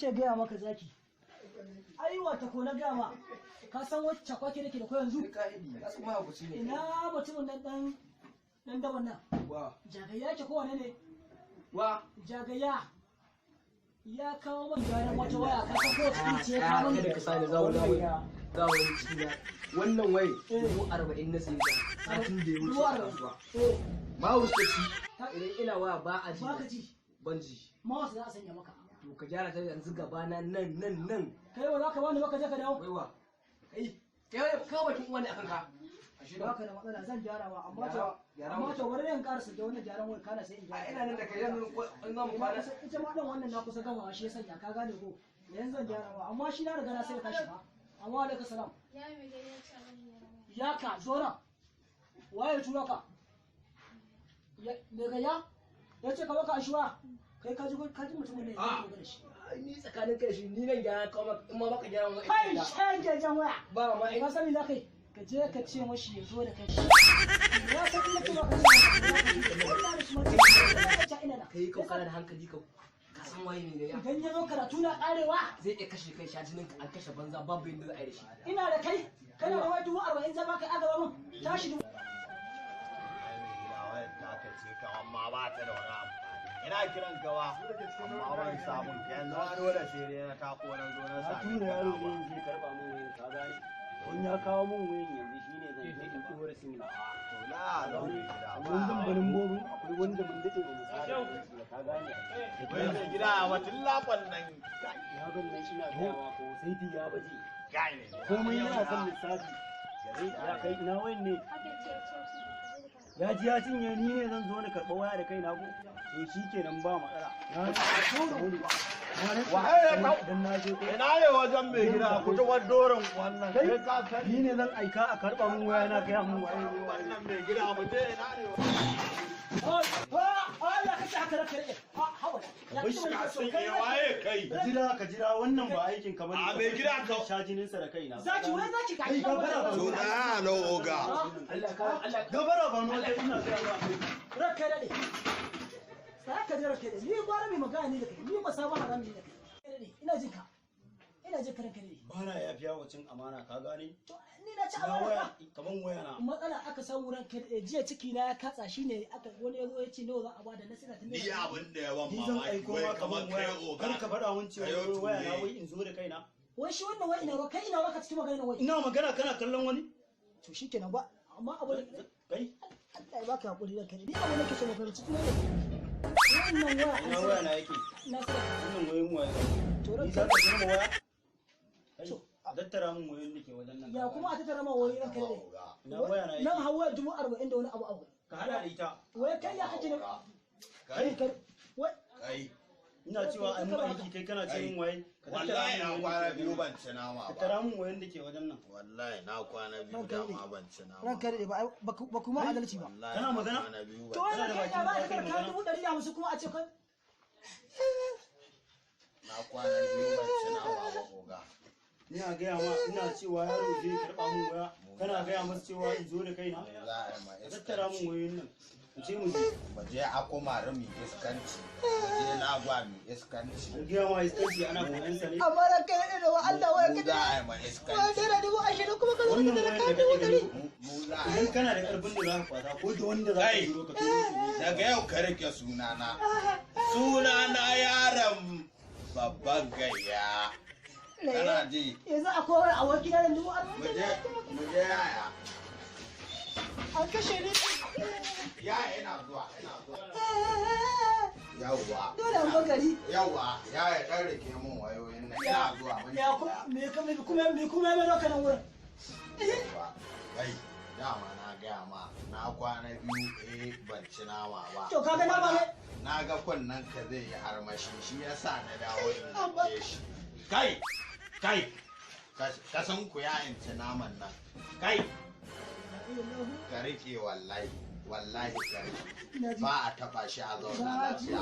nake gaya maka zaki. Ai wata ko na gaya ma. Ka san wacce kwake nake da ko yanzu? Ina mutumin nan dan da wannan. Wa. Jagayya ke ko wane ne? Wa. Jagayya. Ya kawo min gyaran wata waya ka san ko cikin ce ka mun. Kada ka sani zawo ciki na. Wannan wai 40 na sai ta. Satin da ya wuce kasuwa. Ma wuce idan ina waya ba a ji. Ba ka ji. Ban ji. Ma wasu za a sanya maka. To ka gyara ta yanzu gaba na nan. Kai wa za ka bani maka je ka dawo? Waiwa. Kai kawo bakin wani akan ka. Ba ka da matsala zan gyarawa amma to bari yan karasa da wannan gyaran wai kana sai in gyara. Ina nan da kai yanzu in zamu kwana. Ita ma dan wannan na kusa gama shi ya sanya ka gane ko. Yanzu zan gyarawa amma shi na riga na sai ka shi ba. Amma alaikum salam. Ya mai gari ya ce abin ya Ya ka zo nan. Waye tura ka? Me ga ya? Ya ce ka baka ashuwa. Kai ka ji mutumin ne ya zo da shi. Ni tsakanin kai shi ni nan gyara kawo in ma baka gyara wani. Kai shege jan waya. Ba ma Ka sani za kai. Ka je ka ce mashi ya zo da kai. Ya san ina ce maka kai ka kana da hankali ka san waye ne da ya. idan ya zo karatu na karewa Zai iya kashe kai sha jinin ka an kashe banza babu yadda za a yi da shi. ina da kai kana da wai 40 zama kai aga mun tashi dubu. Amma ba ta da wani amfani. Ina kiran gawa amma ban samun yanzu ma dole sai dai na tako na zo na sa tura yaro ne zai karba mun wayan ka gane in ya kawo mun wayan yanzu shine zan je in tura simila to la launi gida mun zan barin bobu akwai wanda mun dade mu sa ka gane wai gida a matin lakon nan ya ban nan ina gawa ko sai ti ya baje gai ne komai yana son lissafi ya kai ina wayan ne ake ce ya ji ya cinye ni ne zan zo na karɓa waya da kaina ko to shikenan ba matsala dan na je ko ina ne wajen mai gida kutuwar doron wannan kai ka san ni ne zan aika a karɓa mun waya na kai mun waya wannan mai gida mu je ina ne Allah ka ci haka da kare hawa kai ka jira wannan ba aikin ka bane a mai gida ka sha jinin sa da kaina zaki wai zaki ka ka bara ba to da no oga gabara ba no ina ga rakka dade sai ka jira kare ni gwara mai magana ne da kai ni ba sabon haram ne da kai ina jin ka ranka ne bana yafiya wacin amana ka gane to ni na ci amana kaman waya na matsala aka samu ranka jiya ciki na ya katsa shine aka wani yazo ya ce nawa za a bada na sina tun ni abin da yawan ni zan aiko ma kaman waya kar ka faɗa mun cewa waya na wai in zo da kaina wai shi wannan wai ina kai ina waka cikin magana wai ina magana kana kallon wani to shikenan ba amma abu kai Allah ya baka hakuri ranka ne ni abu nake so magana cikin wannan waya ina waya na yake na sai wannan wayoyin waya to ni ranka za ka kira waya tattara mun wayoyin da ke wajen nan ya kuma a tattara ma wayoyin ranka ne ina waya na yake nan hawa 40 da wani abu ka hada da ita wai kai ya kace ne kai wai kai ina cewa ai mun aiki kai kana ce mun waye wallahi na kwana biyu ban ci nama ba tattara mun wayoyin da ke wajen nan wallahi na kwana biyu da ma ban ci nama ranka ne ba kuma adalci ba kana magana to wai kai ya ba ka kan 150 kuma a ce kan na kwana biyu ban ci nama ba oga ina gaya ma ina cewa yaro zai karɓa mun waya kana gaya masa cewa in zo da kaina za a yi ma tattara mun wayoyin nan in ce mu je mu je akomare mu iskanci mu je lagwa mu iskanci in gaya ma iskanci ana koyan sa ne amma ranka ne da Allah wai mu ka za a yi ma wai iskanci da 20 kuma ka zo wannan da wayar ka da kake gani mu za a yi idan kana da karfin da za ka kwata ko da wanda za ka Kai. turo ka turo shi daga yau ka rike sunana yaron babban gayya kana ji yanzu akwai wani aboki na da 40 mu je yaya an kashe ni yaya ina zuwa yawwa dole an bagari yawwa yaya dan rike mun wayoyin nan ina zuwa mun ya kuma me doka nan wurin yawwa kai dama na gaya ma na kwana biyu ban ci nama ba to kaga na ba ne na ga kunnen ka zai yi armashi shi yasa na dawo in ke shi kai ka san ku ya in ci naman nan kai ka rike wallahi ka rike ba a taba shi a zauna lafiya